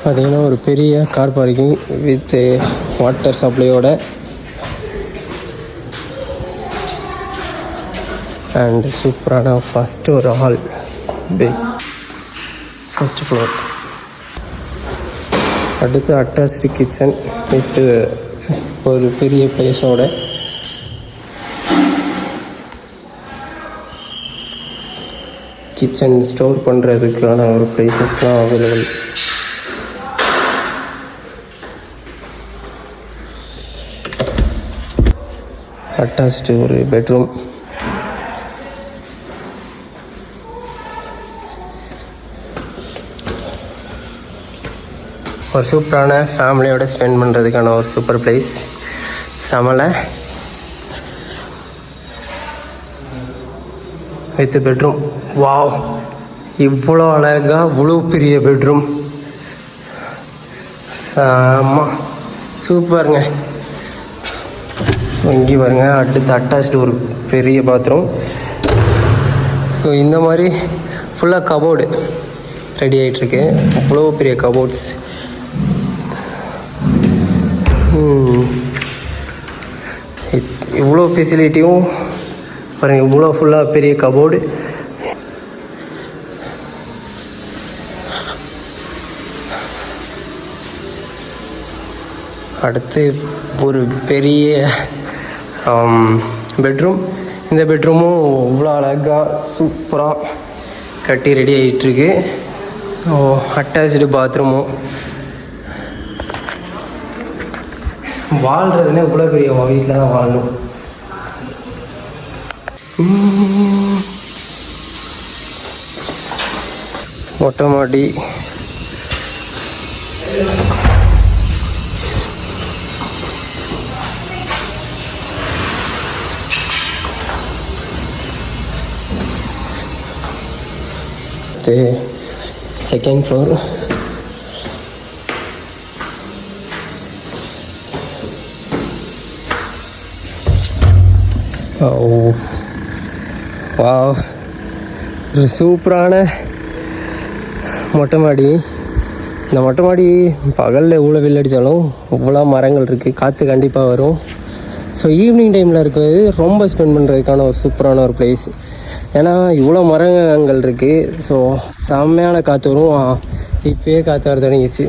பார்த்திங்கன்னா ஒரு பெரிய கார் பார்க்கிங் வித் வாட்டர் சப்ளையோட அண்ட் சூப்பரான ஃபஸ்ட்டு ஒரு ஹால் ஃபஸ்ட் ஃப்ளோர். அடுத்து அட்டாச்டு கிச்சன் வித் ஒரு பெரிய பிளேஸோட கிச்சன் ஸ்டோர் பண்ணுறதுக்கான ஒரு பிளேசஸ்லாம் அவைலபிள். அட்டாச்டு ஒரு பெட்ரூம். ஒரு சூப்பரான ஃபேமிலியோடு ஸ்பெண்ட் பண்ணுறதுக்கான ஒரு சூப்பர் பிளேஸ். சமலை வித் பெட்ரூம். வாவ், இவ்வளோ அழகாக இவ்வளோ பெரிய பெட்ரூம். செம்ம சூப்பருங்க. ஸோ இங்கே பாருங்கள், அடுத்து அட்டாச்டு ஒரு பெரிய பாத்ரூம். ஸோ இந்த மாதிரி ஃபுல்லாக கபோர்டு ரெடி ஆகிட்டுருக்கு. அவ்வளோ பெரிய கபோர்ட்ஸ். இவ்வளோ ஃபெசிலிட்டியும் பாருங்கள், இவ்வளோ ஃபுல்லாக பெரிய கபோர்டு. அடுத்து ஒரு பெரிய பெட்ரூம். இந்த பெட்ரூமும் இவ்வளோ அழகாக சூப்பராக கட்டி ரெடி ஆகிட்டுருக்கு. So attached பாத்ரூமும். வாழ்கிறதுனா இவ்வளோ பெரிய வீட்டில் தான் வாழணும். மொட்டை மாடி. Second floor. வாவ், ஒரு சூப்பரான மொட்டை மாடி. இந்த மொட்டை மாடி பகலில் எவ்வளோ வெயில் அடித்தாலும் இவ்வளோ மரங்கள் இருக்குது, காற்று கண்டிப்பாக வரும். ஸோ ஈவினிங் டைமில் இருக்கிறது ரொம்ப ஸ்பெண்ட் பண்ணுறதுக்கான ஒரு சூப்பரான ஒரு பிளேஸ். ஏன்னா இவ்வளோ மரங்கள் இருக்குது. ஸோ செம்மையான காற்று வரும். இப்போயே காற்று வர தொடங்கிச்சு.